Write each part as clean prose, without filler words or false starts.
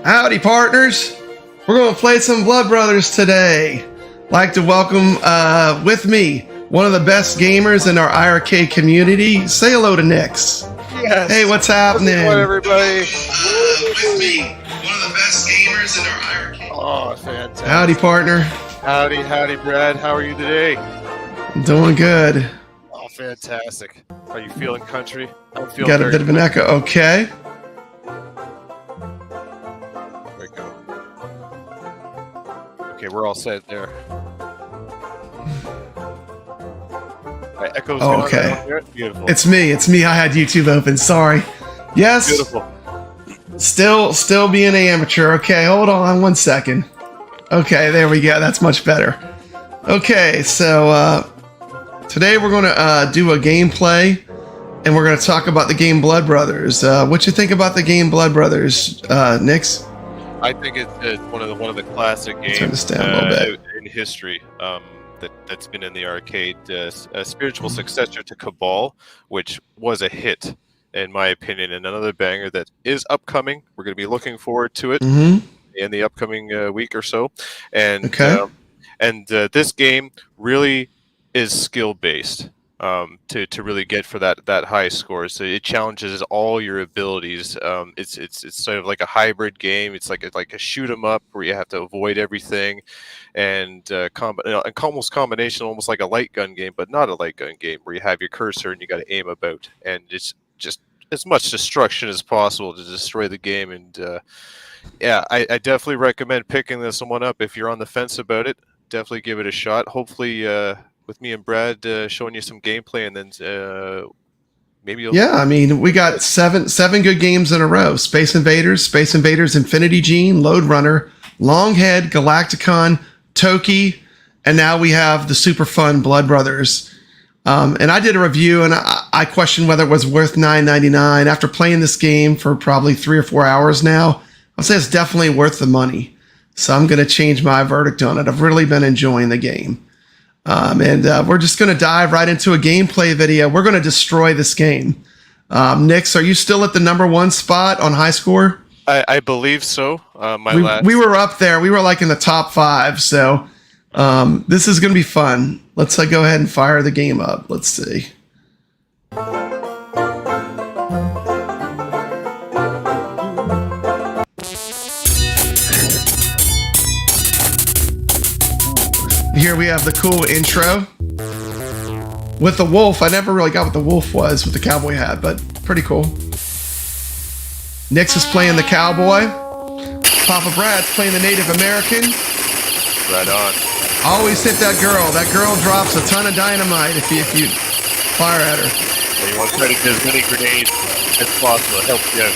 Howdy, partners. We're going to play some Blood Brothers today. Like to welcome with me one of the best gamers in our IRK community. Say hello to Nix. Yes. Hey, what's happening? Hello, everybody. With me, one of the best gamers in our IRK. Oh, fantastic. Howdy, partner. Howdy, Brad. How are you today? I'm doing good. Oh, fantastic. Are you feeling country? I'm feeling Got a bit of an echo. Okay. There we go. Okay, we're all set there. My echo's gone. Okay. Beautiful. It's me. I had YouTube open. Sorry. Yes. Beautiful. Still being an amateur. Okay, hold on 1 second. Okay, there we go. That's much better. Okay, so today we're going to do a gameplay, and we're going to talk about the game Blood Brothers. What you think about the game Blood Brothers, Nix? I think it's one of the classic games Turn this down a little bit. in history. That's been in the arcade, a spiritual successor to Cabal, which was a hit, in my opinion, and another banger that is upcoming. We're going to be looking forward to it in the upcoming week or so. And this game really is skill based. To really get for that high score, so it challenges all your abilities. It's sort of like a hybrid game. It's like a shoot 'em up where you have to avoid everything, and almost combination, almost like a light gun game, but not a light gun game where you have your cursor and you got to aim about, and it's just as much destruction as possible to destroy the game. And I definitely recommend picking this one up if you're on the fence about it. Definitely give it a shot. Hopefully. With me and Brad showing you some gameplay, and then maybe I mean, we got seven good games in a row: Space Invaders, Infinity Gene, Lode Runner, Longhead, Galacticon, Toki, and now we have the super fun Blood Brothers. And I did a review, and I questioned whether it was worth $9.99. After playing this game for probably 3 or 4 hours now, I'll say it's definitely worth the money. So I'm going to change my verdict on it. I've really been enjoying the game. And we're just going to dive right into a gameplay video. We're going to destroy this game. Nix, are you still at the #1 spot on high score? I believe so. We were up there. We were like in the top 5. So this is going to be fun. Let's go ahead and fire the game up. Let's see. Here we have the cool intro with the wolf. I never really got what the wolf was with the cowboy hat, but pretty cool. Nix is playing the cowboy. Papa Brad's playing the Native American. Right on. Always hit that girl. That girl drops a ton of dynamite if you fire at her. You want to try to get as many grenades as possible to help you out.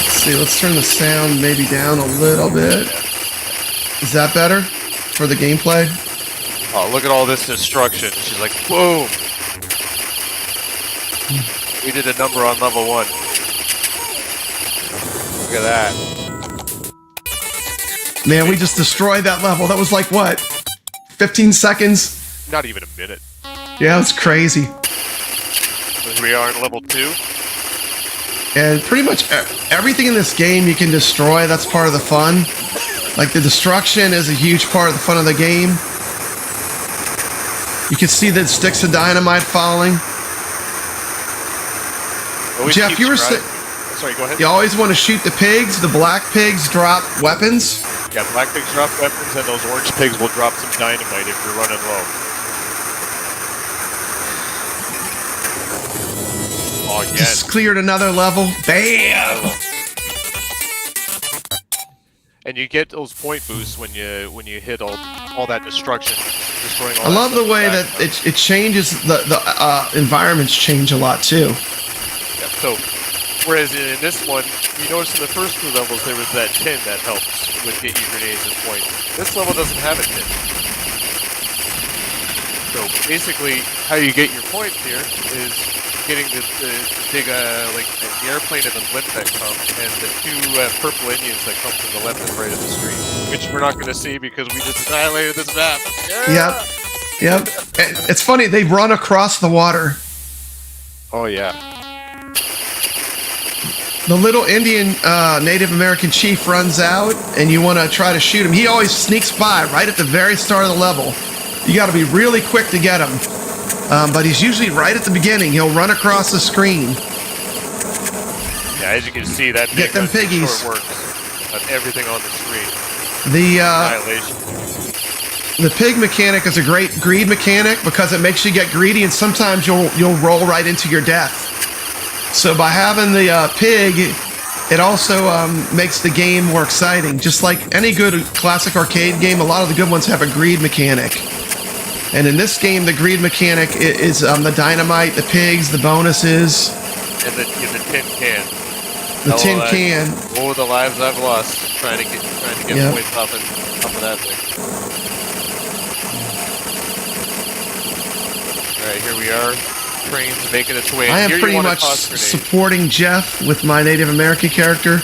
Let's see. Let's turn the sound maybe down a little bit. Is that better for the gameplay? Oh, look at all this destruction. She's like, boom. We did a number on level 1. Look at that. Man, we just destroyed that level. That was like, what, 15 seconds? Not even a minute. Yeah, it's crazy. Here we are in level 2. And pretty much everything in this game you can destroy. That's part of the fun. Like, the destruction is a huge part of the fun of the game. You can see the sticks of dynamite falling. Jeff, you were saying... Sorry, go ahead. You always want to shoot the pigs. The black pigs drop weapons. Yeah, black pigs drop weapons, and those orange pigs will drop some dynamite if you're running low. Oh, again. Just cleared another level. Bam! And you get those point boosts when you hit all that destruction, destroying all. I love the way that it changes. The environments change a lot too. Yeah, so, whereas in this one, you notice in the first 2 levels there was that tin that helps with get you grenades and points. This level doesn't have a tin. So basically, how you get your points here is getting the big like the airplane and the blimp that come, and the 2 purple Indians that come from the left and right of the street, which we're not going to see because we just annihilated this map. Yeah! Yep. Yep. It's funny, they run across the water. Oh yeah. The little Indian Native American chief runs out, and you want to try to shoot him. He always sneaks by right at the very start of the level. You got to be really quick to get him. But he's usually right at the beginning. He'll run across the screen. Yeah, as you can see, that Get them piggies. short works on everything on the screen. The Annihilation. the pig mechanic is a great greed mechanic because it makes you get greedy, and sometimes you'll roll right into your death. So by having the pig, it also makes the game more exciting. Just like any good classic arcade game, a lot of the good ones have a greed mechanic. And in this game, the greed mechanic is the dynamite, the pigs, the bonuses. And the tin can. The tin can. Oh, the lives I've lost trying to get Yep. points off of that thing. All right, here we are. Trains making its way. I am Here you pretty wanna much toss grenades. supporting Jeff with my Native American character.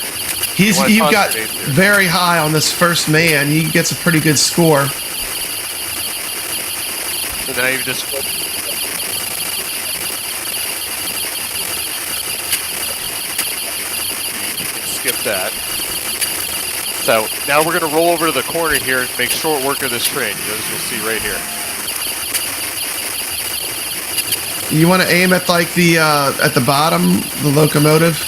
You've toss got grenades here. very high on this first man. He gets a pretty good score. So now you just skip that. So now we're going to roll over to the corner here and make short work of this train. As you'll see right here. You want to aim at like the at the bottom, the locomotive.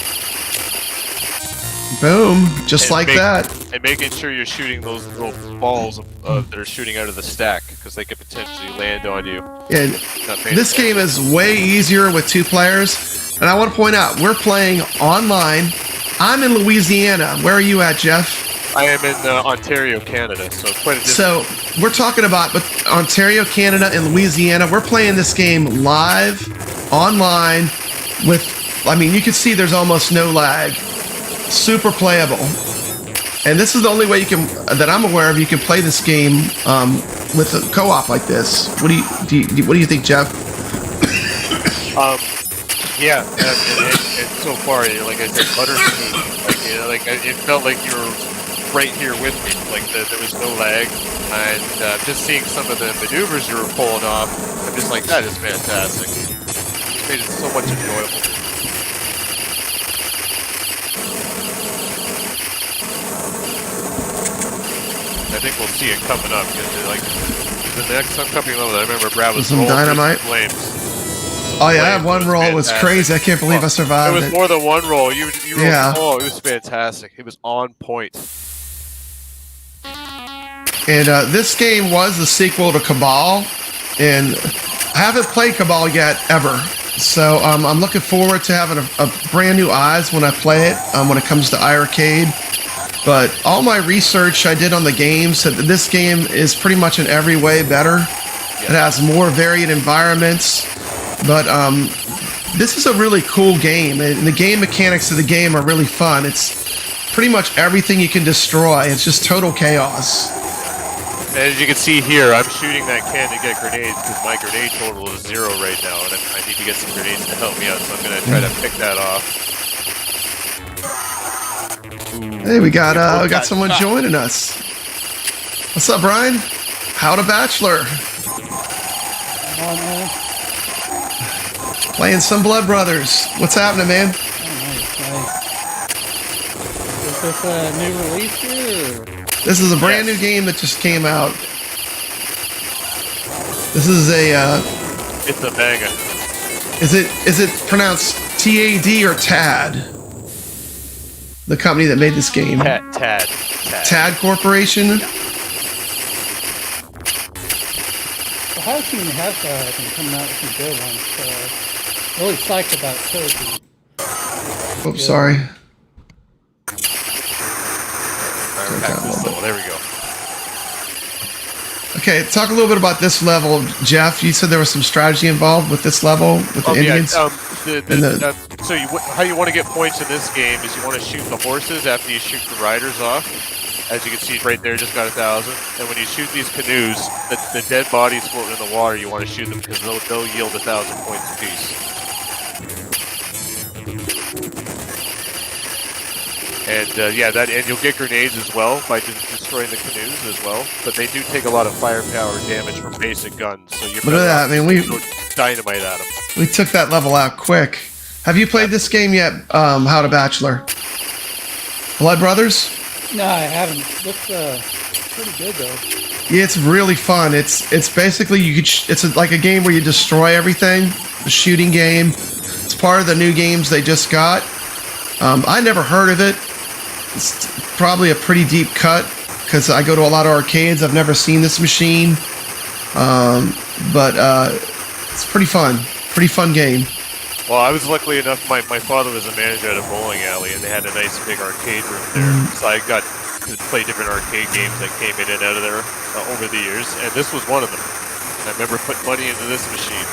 Boom, just And like that. And making sure you're shooting those little balls that are shooting out of the stack because they could potentially land on you. And Not paying this game is way easier with 2 players. And I want to point out, we're playing online. I'm in Louisiana. Where are you at, Jeff? I am in Ontario, Canada, so quite a distance. So we're talking about Ontario, Canada, and Louisiana. We're playing this game live, online, with, I mean, you can see there's almost no lag. Super playable. And this is the only way you can, that I'm aware of, you can play this game with a co-op like this. What do you think, Jeff? Yeah, and so far, like I said, buttersmooth. Like, you know, like it felt like you were right here with me. Like there was no lag, and just seeing some of the maneuvers you were pulling off, I'm just like, that is fantastic. It made it so much enjoyable. I think we'll see it coming up because like the next upcoming level. I remember Brad was Some rolling through dynamite? some flames. Oh yeah, that one roll was fantastic. crazy. I can't believe I It survived was it. more than one roll. You Yeah. rolled, it was fantastic. It was on point. And this game was the sequel to Cabal, and I haven't played Cabal yet ever. So I'm looking forward to having a brand new eyes when I play it when it comes to iArcade. But all my research I did on the game said that this game is pretty much in every way better. It has more varied environments, but this is a really cool game, and the game mechanics of the game are really fun. It's pretty much everything you can destroy. It's just total chaos. And as you can see here, I'm shooting that can to get grenades because my grenade total is 0 right now, and I need to get some grenades to help me out. So I'm going to try to pick that off. Hey, we got someone joining us. What's up, Brian? How to Bachelor? Playing some Blood Brothers. What's happening, man? Is this a new release here? This is a brand new game that just came out. This is a It's a banger. is it pronounced TAD or TAD? The company that made this game. Tad. TAD Corporation. Well, how can you have that and come out with some good ones? Really psyched about Turkey. Oops, sorry. All right, back to this level. There we go. Okay, talk a little bit about this level, Jeff. You said there was some strategy involved with this level with the Indians. So how you want to get points in this game is you want to shoot the horses after you shoot the riders off. As you can see right there, just got 1,000. And when you shoot these canoes, the dead bodies floating in the water, you want to shoot them because they'll yield 1,000 points apiece. And and you'll get grenades as well by destroying the canoes as well. But they do take a lot of firepower damage from basic guns. So you're Look at that. I mean, we dynamite at them. We took that level out quick. Have you played this game yet, How to Bachelor? Blood Brothers? No, I haven't. Looks pretty good though. Yeah, it's really fun. It's basically like a game where you destroy everything. A shooting game. It's part of the new games they just got. I never heard of it. It's probably a pretty deep cut because I go to a lot of arcades. I've never seen this machine, but it's pretty fun. Pretty fun game. Well, I was lucky enough, my father was a manager at a bowling alley, and they had a nice big arcade room there. So I got to play different arcade games that came in and out of there over the years, and this was one of them. And I remember putting money into this machine,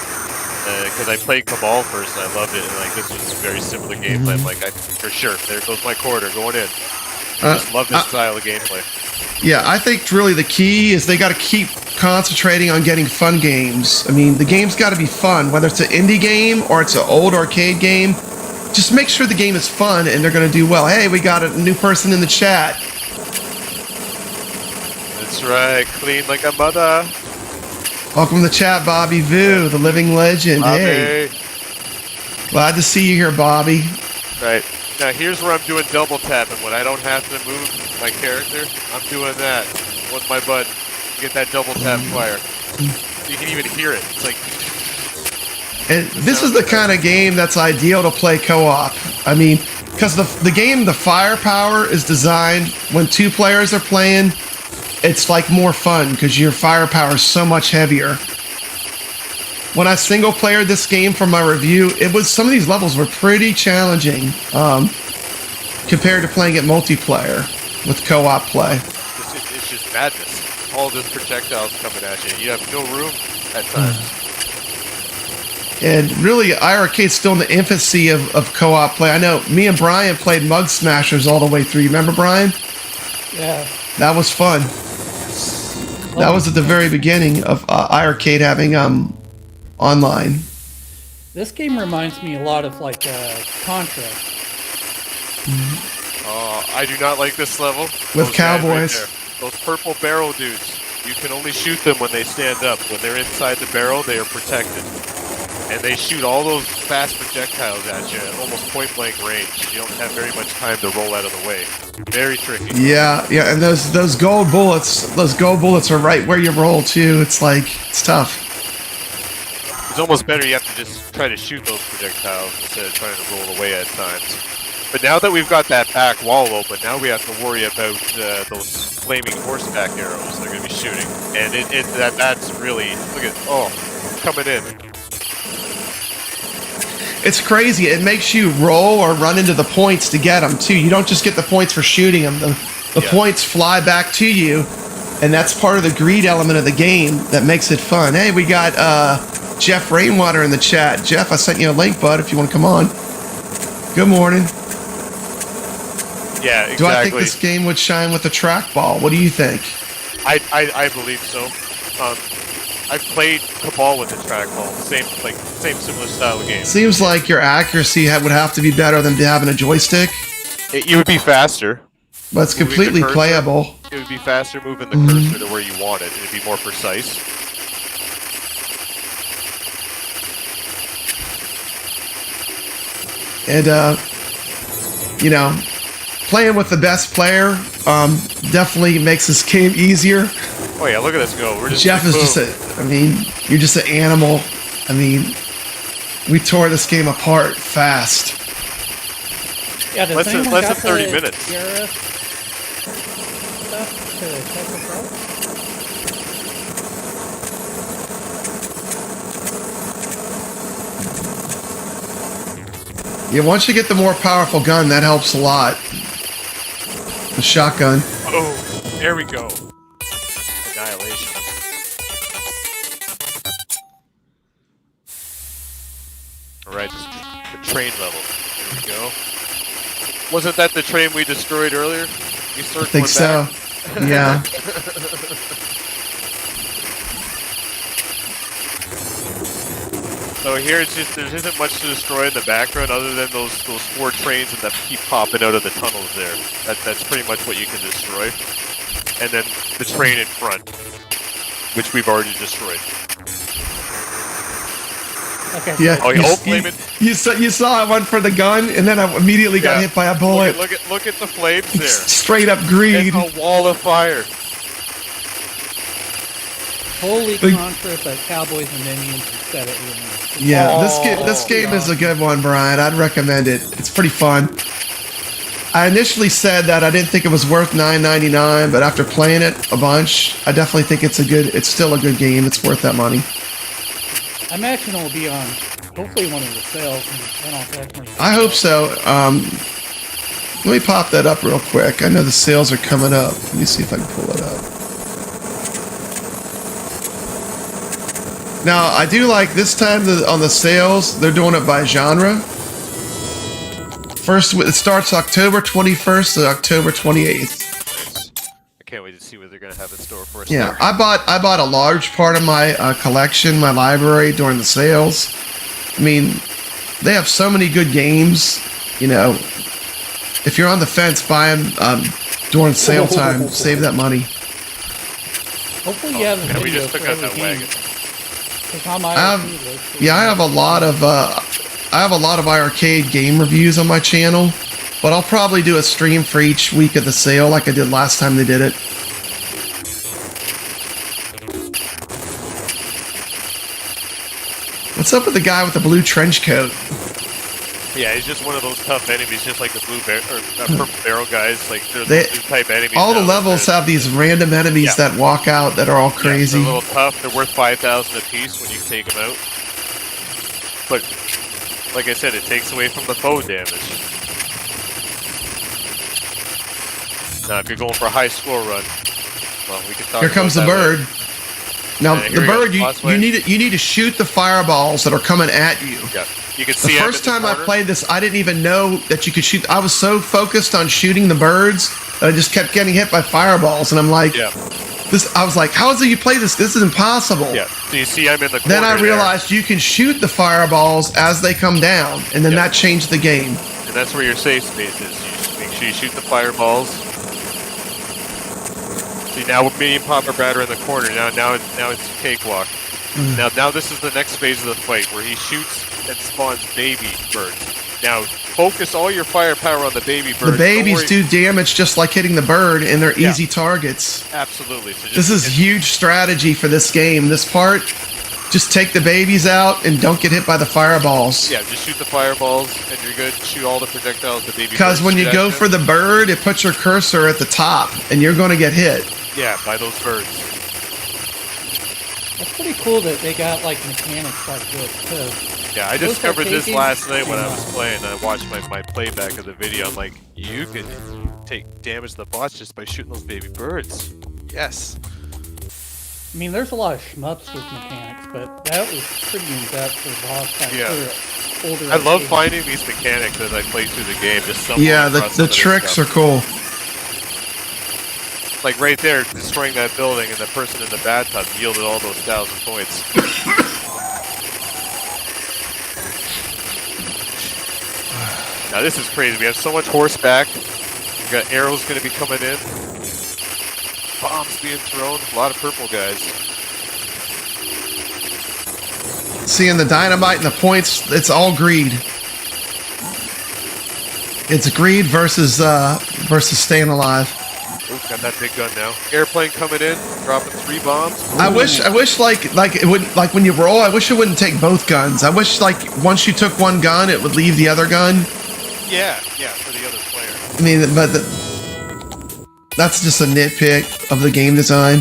because I played Cabal first, and I loved it, and like this was a very similar gameplay. I'm like, for sure, there goes my quarter, going in. I just love this style of gameplay. Yeah, I think really the key is they got to keep concentrating on getting fun games. I mean, the game's got to be fun, whether it's an indie game or it's an old arcade game. Just make sure the game is fun and they're going to do well. Hey, we got a new person in the chat. That's right, clean like a mother. Welcome to the chat, Bobby Vu, the living legend. Bobby. Hey, glad to see you here, Bobby. Right. Now here's where I'm doing double tapping. When I don't have to move my character, I'm doing that with my button. Get that double tap fire. You can even hear it. It's like... And this is the kind of game that's ideal to play co-op. I mean, because the game, the firepower is designed when two players are playing, it's like more fun because your firepower is so much heavier. When I single player this game for my review, some of these levels were pretty challenging compared to playing it multiplayer with co-op play. It's just madness. All this projectiles coming at you. You have no room at times. And really, iArcade's still in the infancy of co-op play. I know me and Brian played Mug Smashers all the way through. You remember, Brian? Yeah. That was fun. That was at the very beginning of iArcade having online. This game reminds me a lot of like Contra. I do not like this level. With Those guys cowboys. right there. Those purple barrel dudes. You can only shoot them when they stand up. When they're inside the barrel, they are protected. And they shoot all those fast projectiles at you at almost point blank range. You don't have very much time to roll out of the way. Very tricky. Yeah, and those gold bullets are right where you roll too. It's tough. It's almost better you have to just try to shoot those projectiles instead of trying to roll away at times. But now that we've got that back wall open, now we have to worry about those flaming horseback arrows they're going to be shooting. And that's really, look at, coming in. It's crazy. It makes you roll or run into the points to get them too. You don't just get the points for shooting them. The points fly back to you, and that's part of the greed element of the game that makes it fun. Hey, we got Jeff Rainwater in the chat. Jeff, I sent you a link, bud, if you want to come on. Good morning. Yeah, exactly. Do I think this game would shine with a trackball? What do you think? I believe so. I've played Cabal with the trackball, same similar style of game. Seems like your accuracy would have to be better than having a joystick. You would be faster. But it's completely playable. It would be faster moving the cursor to where you want it. It'd be more precise. And playing with the best player definitely makes this game easier. Oh yeah, look at us go. We're just Jeff is you're just an animal. I mean, we tore this game apart fast. Yeah, does less than anyone got 30 the minutes. DRS stuff to check this out? Yeah, once you get the more powerful gun, that helps a lot. The shotgun. Oh, there we go. Annihilation. Alright, the train level. There we go. Wasn't that the train we destroyed earlier? You I think so. Yeah. So here it's just there isn't much to destroy in the background other than those 4 trains that keep popping out of the tunnels there. That's pretty much what you can destroy. And then the train in front, which we've already destroyed. Okay. Yeah, Oh, oh, flaming. you saw I went for the gun, and then I immediately got hit by a bullet. Look at the flames there. Straight up greed. It's a wall of fire. Holy Like- Contra, but Cowboys and Minions instead of Aliens. Yeah, Oh, this game is a good one, Brian. I'd recommend it. It's pretty fun. I initially said that I didn't think it was worth $9.99, but after playing it a bunch, I definitely think it's still a good game. It's worth that money. I imagine it will be on, hopefully, one of the sales, and I'll definitely. I hope so. Let me pop that up real quick. I know the sales are coming up. Let me see if I can pull it up. Now, I do like this time on the sales, they're doing it by genre. First, it starts October 21st to October 28th. I can't wait to see what they're gonna have in store for us. Yeah, there. I bought a large part of my collection, my library during the sales. I mean, they have so many good games. You know, if you're on the fence, buy them during sale time. Save that money. Hopefully, you have a Man, we video just took for out every that game. wagon. It's on my I have- RP list. Yeah, I have a lot of arcade game reviews on my channel, but I'll probably do a stream for each week of the sale, like I did last time they did it. What's up with the guy with the blue trench coat? Yeah, he's just one of those tough enemies, just like the blue bear or purple barrel guys. Like they're They- those type enemies. All the now. levels They're- have these random enemies Yeah. that walk out that are all yeah, crazy. they're a little tough. They're worth 5,000 apiece when you take them out. But like I said, it takes away from the foe damage. Now, if you're going for a high score run, well, we can talk. Here comes the about that bird. Now, And the here we go, bird, boss you fight. need to shoot the fireballs that are coming at you. later. Yeah, you can The see. first time I played this, I didn't even know that you could shoot. I was so focused on shooting the birds that I just kept getting hit by fireballs, and I'm like, Yeah, this. I was like, how is it you play this? This is impossible. yeah. So you see, I'm in the corner. Then I there, realized you can shoot the fireballs as they come down, and then Yeah. that changed the game. and that's where your safe space is. You just make sure you shoot the fireballs. See, now me and Papa Brad are in the corner. Now it's a cakewalk. Now this is the next phase of the fight where he shoots and spawns baby birds. Now focus all your firepower on the baby birds. The babies Don't worry- do damage just like hitting the bird, and they're Yeah. easy targets. Absolutely. So just, This is huge strategy for this game. This part, just take the babies out and don't get hit by the fireballs. yeah, just shoot the fireballs and you're good. Shoot all the projectiles the baby. Because when you go for the bird, it puts your cursor at the top, and you're going to get hit. by those birds. It's pretty cool that they got like mechanics like this too. Yeah, I Those discovered this arcade last night games when I do was not. playing. I watched my playback of the video. I'm like, you could take damage to the bots just by shooting those baby birds. Yes. I mean, there's a lot of shmups with mechanics, but that was pretty in depth for boss fight. Yeah. For older I love arcade. finding these mechanics as I play through the game. Just stumbling Yeah, across some the of this tricks stuff. are cool. Like right there, destroying that building, and the person in the bathtub yielded all those 1,000 points. Now this is crazy. We have so much horseback. We got arrows going to be coming in. Bombs being thrown. A lot of purple guys. Seeing the dynamite and the points, it's all greed. It's greed versus staying alive. Ooh, got that big gun now. Airplane coming in, dropping 3 bombs. I wish like it would, like when you roll, I wish it wouldn't take both guns. I wish like once you took one gun, it would leave the other gun. Yeah, for the other player. I mean, but that's just a nitpick of the game design.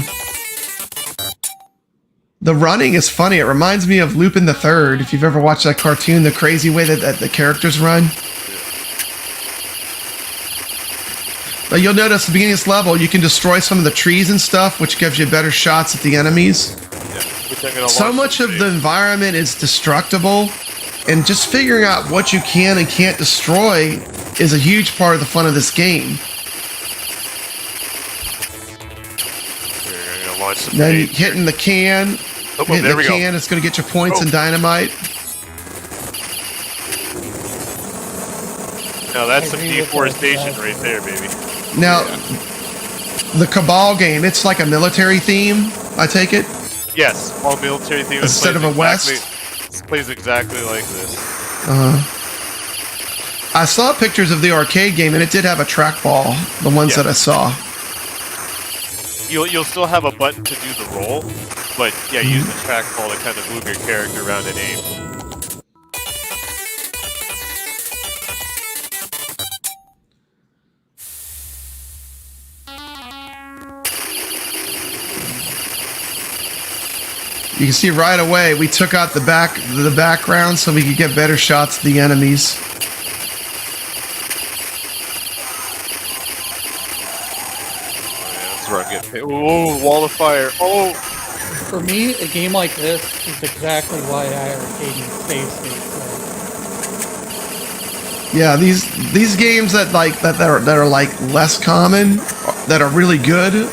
The running is funny. It reminds me of Lupin the Third. If you've ever watched that cartoon, the crazy way that the characters run. But you'll notice at the beginning of this level, you can destroy some of the trees and stuff, which gives you better shots at the enemies. Yeah, which I'm gonna So launch much of today. the environment is destructible, and just figuring out what you can and can't destroy is a huge part of the fun of this game. Here, I'm gonna launch some Then bait. hitting the can, Oh, hitting there the we go. can, it's going to get your points Oh. in dynamite. Now that's some I agree with deforestation that. right there, baby. Now, the Cabal game, it's like a military theme, I take it? Yes, all military themes. Instead of a West? Plays exactly like this. I saw pictures of the arcade game, and it did have a trackball, the ones Yeah. that I saw. You'll still have a button to do the roll, but yeah, use the trackball to kind of move your character around and aim. You can see right away we took out the background so we could get better shots of the enemies. That's where I'm getting paid. Oh, wall of fire. Oh, For me, a game like this is exactly why I arcade and save states. Yeah, these games that are like less common, that are really good.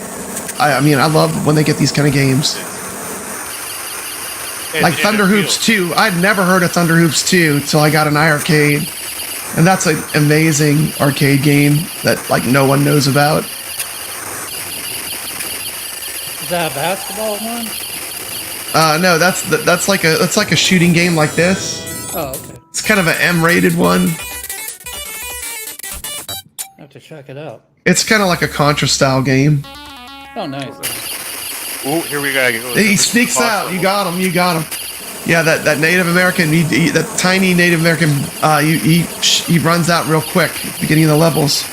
I mean, I love when they get these kind of games. Like and Thunder it Hoops feels- 2. I'd never heard of Thunder Hoops 2 until I got an iArcade. And that's an amazing arcade game that like no one knows about. Is that a basketball one? No, that's like a shooting game like this. Oh, okay. It's kind of an M-rated one. I have to check it out. It's kind of like a Contra style game. Oh, nice. Oh, here we go. He sneaks out. You got him. You got him. Yeah, that Native American, that tiny Native American, he runs out real quick at the beginning of the levels.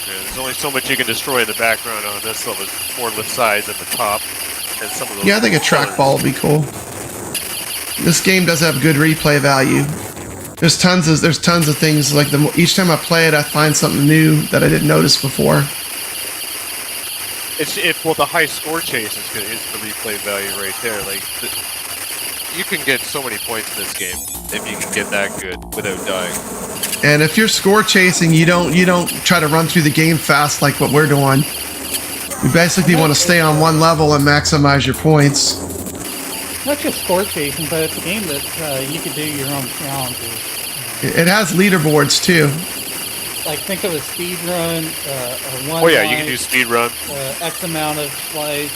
Yeah, there's only so much you can destroy in the background on this level. It's more the sides and the top, and some of those. Yeah, I think a trackball would be cool. This game does have good replay value. There's tons of things like each time I play it, I find something new that I didn't notice before. Well, the high score chase is good. It's the replay value right there. Like, you can get so many points in this game if you can get that good without dying. And if you're score chasing, you don't try to run through the game fast like what we're doing. You basically want to stay on one level and maximize your points. Not just score chasing, but it's a game that you can do your own challenges. It has leaderboards too. Like, think of a speed run, or one. Oh yeah, you can do speed run. X amount of slides.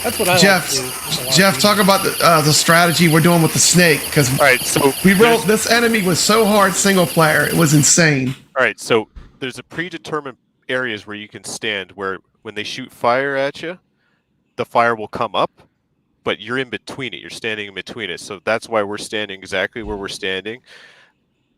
That's what I Jeff, like to do. with a lot of Jeff, games. talk about the strategy we're doing with the snake because All right, so we rolled. This enemy was so hard single player, it was insane. All right, so there's a predetermined areas where you can stand where when they shoot fire at you, the fire will come up, but you're in between it. You're standing in between it. So that's why we're standing exactly where we're standing.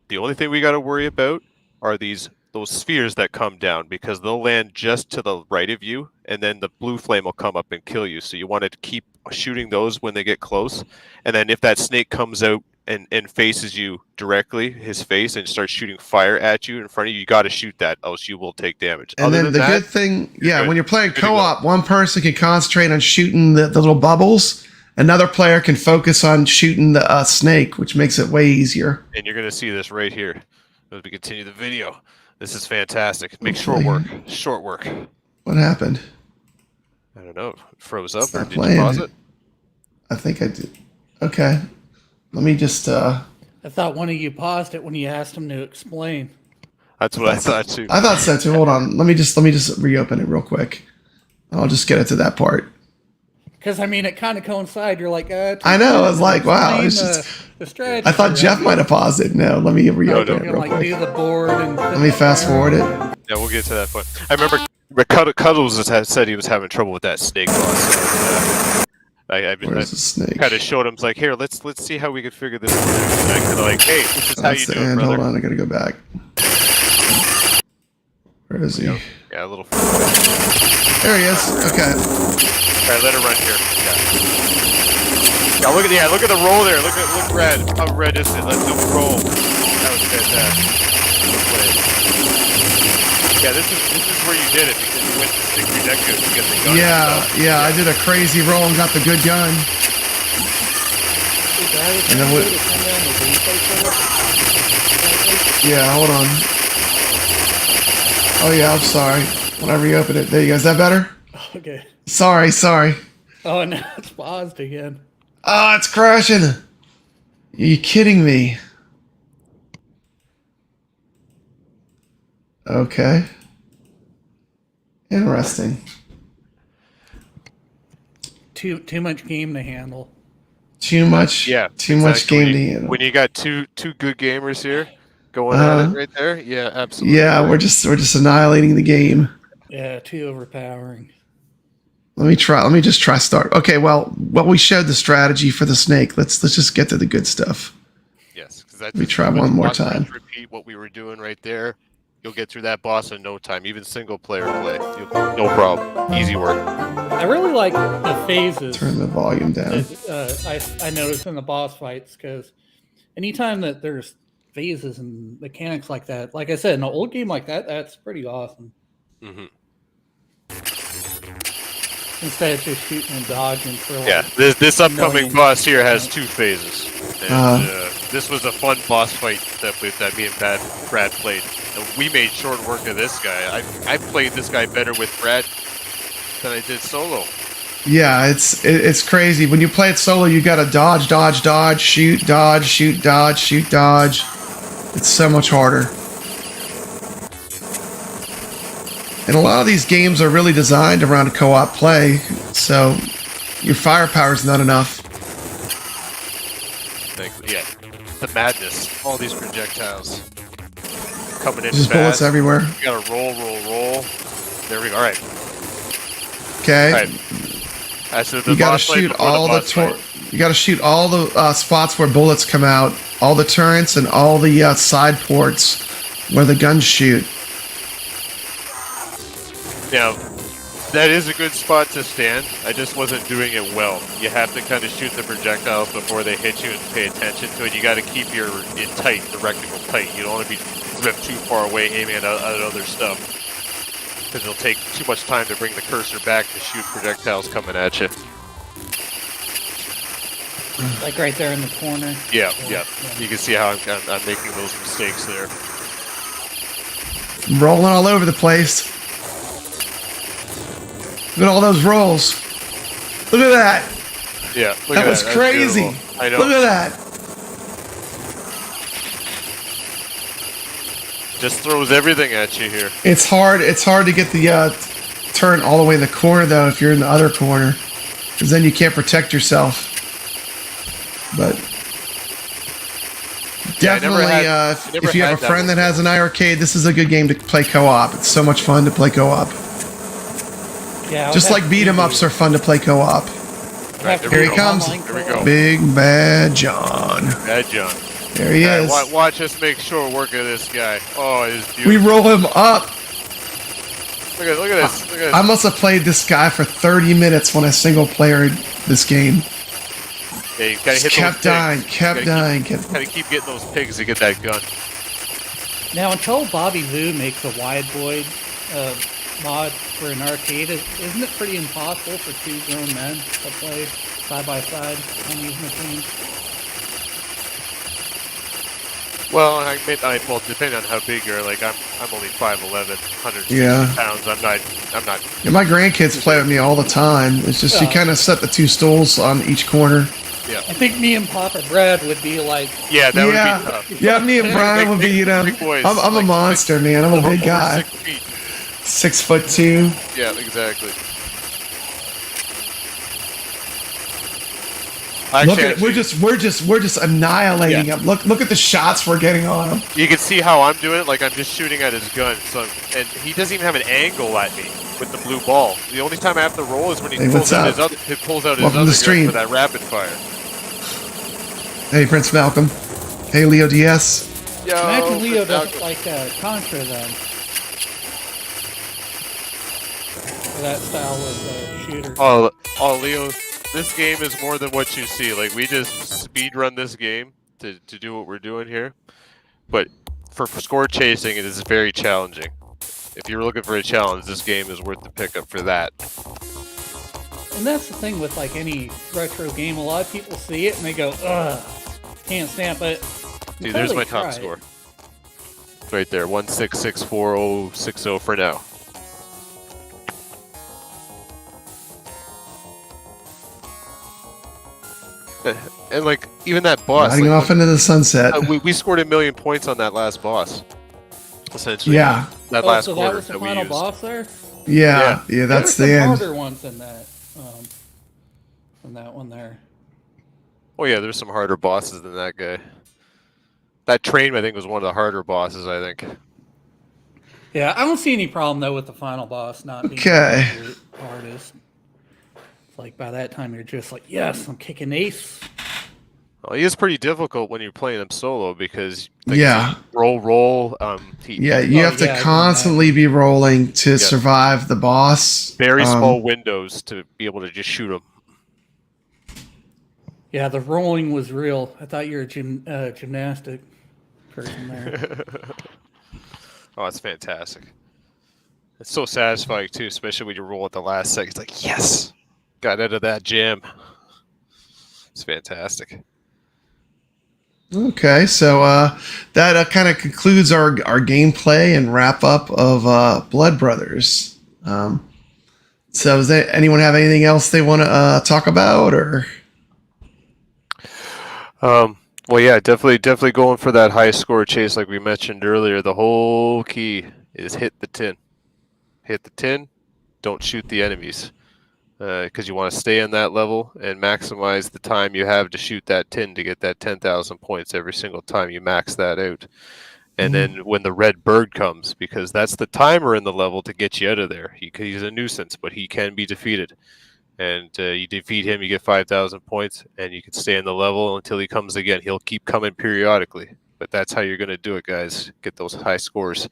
The only thing we got to worry about are those spheres that come down because they'll land just to the right of you, and then the blue flame will come up and kill you. So you want to keep shooting those when they get close, and then if that snake comes out and faces you directly, his face, and starts shooting fire at you in front of you, you got to shoot that, else you will take damage. And Other then than the that, good thing, yeah, good. when you're playing Good to go. co-op, one person can concentrate on shooting the little bubbles. Another player can focus on shooting the snake, which makes it way easier. and you're going to see this right here as we continue the video. This is fantastic. Make Hopefully. short work. What happened? I don't know. It froze up, It's or not did you playing. pause it? I think I did. Okay. Let me just I thought one of you paused it when you asked him to explain. That's what I thought too. I thought so too. Hold on. Let me just reopen it real quick. I'll just get it to that part. Because, I mean, it kind of coincided. You're like, I know. I was like, wow. explain It's just, the strategy. I thought Jeff right? might have paused it. No, let me reopen no, it You're real like, quick. do the board and. Let me fast forward it. Yeah, we'll get to that point. I remember Cuddles said he was having trouble with that snake boss. I Where's the snake? kind of showed him, like, here, let's see how we can figure this one out. And I kind of like, hey, this is how you That's do the it, end. brother. Hold on. I got to go back. Where is he? Yeah, a little. There he is. Okay. All right, let it run here. Yeah. Now look at the roll there. Look red. How red is it? Let's do a roll. That was fantastic. Yeah, this is where you did it because you went to stick your neck out to get the gun. Yeah. I did a crazy roll and got the good gun. And then what- Yeah, hold on. Oh yeah, I'm sorry. When I reopen it, there you go. Is that better? Okay. Sorry. Oh, and now it's paused again. Oh, it's crashing. you kidding me? Okay. Interesting. Too much game to handle. Too much. Yeah, Too much exactly. game to handle. When you got two good gamers here going at it right there, yeah, absolutely. Yeah, we're just annihilating the game. Yeah, too overpowering. Let me just try start. Okay, well, we showed the strategy for the snake. Let's just get to the good stuff. Yes, because that's. Let me try one more time. Repeat what we were doing right there. You'll get through that boss in no time. Even single player play, no problem. Easy work. I really like the phases. Turn the volume down. I noticed in the boss fights, because anytime that there's phases and mechanics like that, like I said, in an old game like that, that's pretty awesome. Mm-hmm. Instead of just shooting and dodging for like, Yeah, this upcoming million- boss here has 2 phases. And this was a fun boss fight that me and Brad played. And we made short work of this guy. I played this guy better with Brad than I did solo. Yeah, it's crazy. When you play it solo, you got to dodge, dodge, dodge, shoot, dodge, shoot, dodge, shoot, dodge. It's so much harder. And a lot of these games are really designed around co-op play, so your firepower is not enough. Yeah, the madness. All these projectiles coming in There's fast. bullets everywhere. You gotta roll. There we go. All right. Okay. All right. So the You got to boss fight shoot before all the boss fight. you got to shoot all the spots where bullets come out, all the turrets and all the side ports where the guns shoot. Now, that is a good spot to stand. I just wasn't doing it well. You have to kind of shoot the projectiles before they hit you and pay attention to it. You got to keep the reticle tight. You don't want to be drift too far away aiming at other stuff. Because it'll take too much time to bring the cursor back to shoot projectiles coming at you. like right there in the corner. Yeah. You can see how I'm making those mistakes there. Rolling all over the place. Look at all those rolls. Look at that. Yeah, look That at was That's crazy. beautiful. I know. Look at that. Just throws everything at you here. It's hard to get the turn all the way in the corner though if you're in the other corner, because then you can't protect yourself. But definitely, if you have a friend that has an iArcade, this is a good game to play co-op. It's so much fun to play co-op. Yeah, Just like beat 'em ups are fun to play co-op. Here he comes. Here we go. Big Bad John. Bad John. There he is. Watch us make short work of this guy. Oh, it is beautiful. We roll him up. Look at this. Look at I this. must have played this guy for 30 minutes when I single playered this game. Yeah, you gotta hit Kept dying, kept dying. Gotta keep getting those pigs to get that gun. Now, until Bobby Vu makes a wide void mod for an arcade, isn't it pretty impossible for 2 grown men to play side by side on these machines? Well, well, depending on how big you're, like I'm only 5'11", 160 Yeah. pounds. I'm not. Yeah, my grandkids play with me all the time. It's just you kind of set the 2 stools on each corner. Yeah. I think me and Papa Brad would be like, Yeah, that yeah, would be tough. yeah. Me and Brian would be, you know, Big boys, I'm a like monster, man. I'm a big over guy. 6 feet. 6'2". Yeah, exactly. We're just annihilating Yeah. him. Look at the shots we're getting on him. You can see how I'm doing it. Like I'm just shooting at his gun. And he doesn't even have an angle at me with the blue ball. The only time I have to roll is when he Hey, pulls what's out up? his other Welcome to the gun stream. for that rapid fire. Hey, Prince Malcolm. Hey, Leo DS. Yo, imagine Leo Prince doesn't Malcolm. like Contra then. For that style of shooter. Oh, Leo, this game is more than what you see. Like we just speed run this game to do what we're doing here, but for score chasing, it is very challenging. If you're looking for a challenge, this game is worth the pickup for that. And that's the thing with like any retro game. A lot of people see it and they go, ugh, can't stand it. See, there's my top score. Right there, 1664060 for now. And like even that boss, Riding like, off into the sunset. we scored 1 million points on that last boss. Essentially, Yeah. that Oh, last so quarter that was the that we final used. boss there? Yeah, There that's were the some end. harder ones than that. Than that one there. Oh yeah, there's some harder bosses than that guy. That train, I think, was one of the harder bosses. I think. Yeah, I don't see any problem though with the final boss not being Okay. the hardest. It's like by that time you're just like, yes, I'm kicking ace. Well, he is pretty difficult when you're playing him solo because Yeah. roll. Yeah, you have to yeah, I can constantly be rolling to Yeah. survive the boss. very small windows to be able to just shoot him. Yeah, the rolling was real. I thought you were a gymnastic person there. Oh, it's fantastic. It's so satisfying too, especially when you roll at the last second. It's like, yes, got out of that jam. It's fantastic. Okay, so that kind of concludes our gameplay and wrap up of Blood Brothers. So, does anyone have anything else they want to talk about, or? Well, yeah, definitely going for that high score chase, like we mentioned earlier. The whole key is hit the tin. Hit the tin. Don't shoot the enemies, because you want to stay on that level and maximize the time you have to shoot that tin to get that 10,000 points every single time you max that out. And then when the red bird comes, because that's the timer in the level to get you out of there. He's a nuisance, but he can be defeated. And you defeat him, you get 5,000 points, and you can stay in the level until he comes again. He'll keep coming periodically, but that's how you're going to do it, guys. Get those high scores.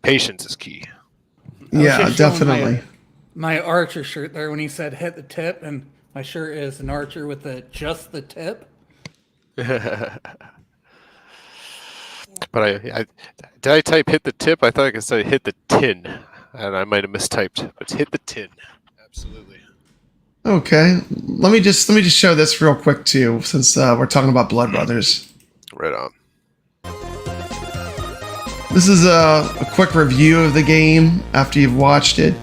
Patience is key. I was Yeah, just showing definitely. My Archer shirt there when he said hit the tip, and my shirt is an Archer with just the tip. But I did I type hit the tip? I thought I could say hit the tin, and I might have mistyped. But hit the tin, absolutely. Okay, let me just show this real quick too, since we're talking about Blood Brothers. Right on. This is a quick review of the game after you've watched it.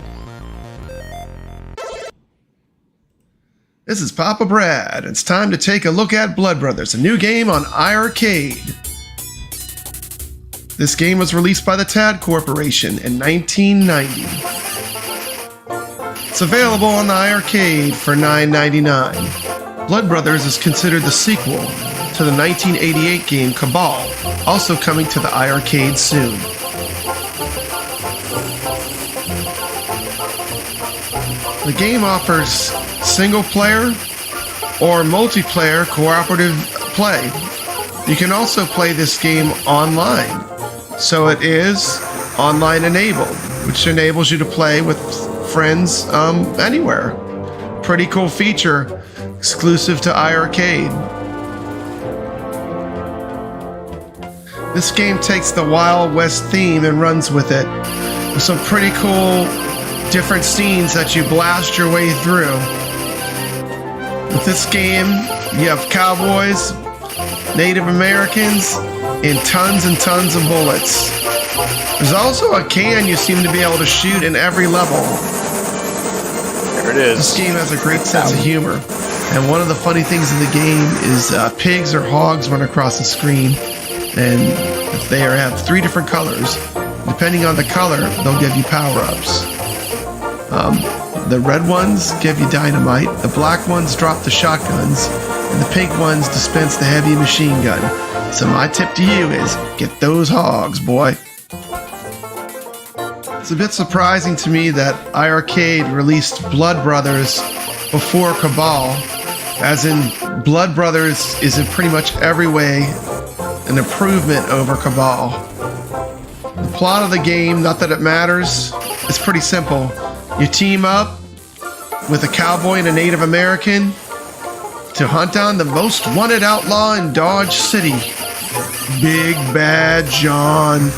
This is Papa Brad. It's time to take a look at Blood Brothers, a new game on iArcade. This game was released by the TAD Corporation in 1990. It's available on the iArcade for $9.99. Blood Brothers is considered the sequel to the 1988 game Cabal, also coming to the iArcade soon. The game offers single-player or multiplayer cooperative play. You can also play this game online. So it is online enabled, which enables you to play with friends anywhere. Pretty cool feature, exclusive to iArcade. This game takes the Wild West theme and runs with it, with some pretty cool different scenes that you blast your way through. With this game, you have cowboys, Native Americans, and tons of bullets. There's also a can you seem to be able to shoot in every level. There it This is. game has a great sense of humor. And one of the funny things in the game is pigs or hogs run across the screen. And if they have 3 different colors, depending on the color, they'll give you power-ups. The red ones give you dynamite, the black ones drop the shotguns, and the pink ones dispense the heavy machine gun. So my tip to you is, get those hogs, boy. It's a bit surprising to me that iArcade released Blood Brothers before Cabal, as in Blood Brothers is in pretty much every way an improvement over Cabal. The plot of the game, not that it matters, is pretty simple. You team up with a cowboy and a Native American to hunt down the most wanted outlaw in Dodge City, Big Bad John.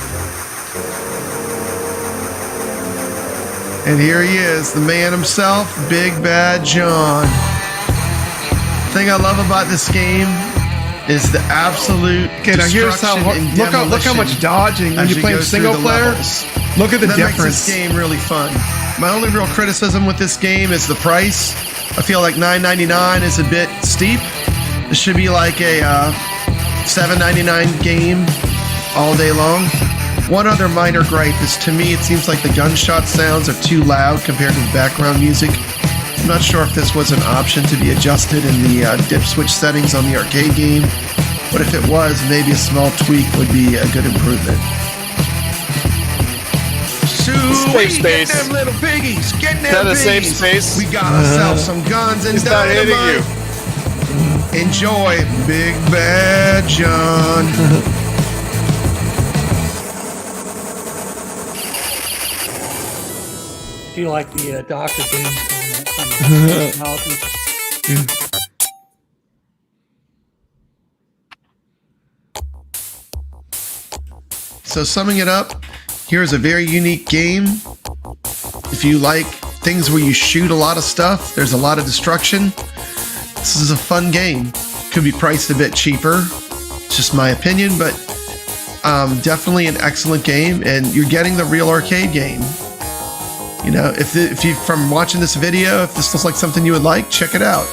And here he is, the man himself, Big Bad John. The thing I love about this game is the absolute Okay, now here's how destruction and look how much demolition dodging when as you're you playing go through single the player. levels. Look at the That makes difference. this game really fun. My only real criticism with this game is the price. I feel like $9.99 is a bit steep. It should be like a $7.99 game all day long. One other minor gripe is, to me, it seems like the gunshot sounds are too loud compared to the background music. I'm not sure if this was an option to be adjusted in the dip switch settings on the arcade game, but if it was, maybe a small tweak would be a good improvement. Safe Get space. them little piggies! Get them Is that a piggies! safe space? We got ourselves some guns and He's not hitting you. dynamite. Enjoy, Big Bad John. I do like the Dr. Doom comment on the technology. So summing it up, here's a very unique game. If you like things where you shoot a lot of stuff, there's a lot of destruction, this is a fun game. Could be priced a bit cheaper. It's just my opinion, but definitely an excellent game, and you're getting the real arcade game. You know, if you from watching this video, if this looks like something you would like, check it out.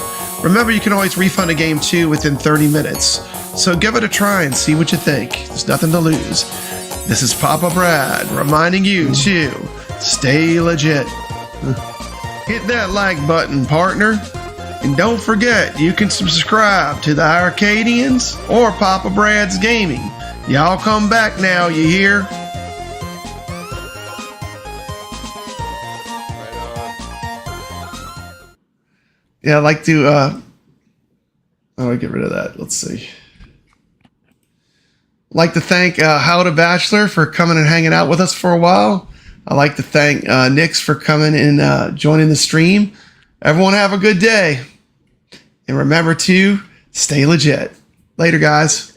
Remember, you can always refund a game too within 30 minutes. So give it a try and see what you think. There's nothing to lose. This is Papa Brad reminding you to stay legit. Hit that like button, partner. And don't forget, you can subscribe to the Arcadians or Papa Brad's Gaming. Y'all come back now, you hear? Yeah, I'd like to, I'll get rid of that. Let's see. I'd like to thank How to Bachelor for coming and hanging out with us for a while. I'd like to thank Nix for coming and joining the stream. Everyone have a good day. And remember to stay legit. Later, guys.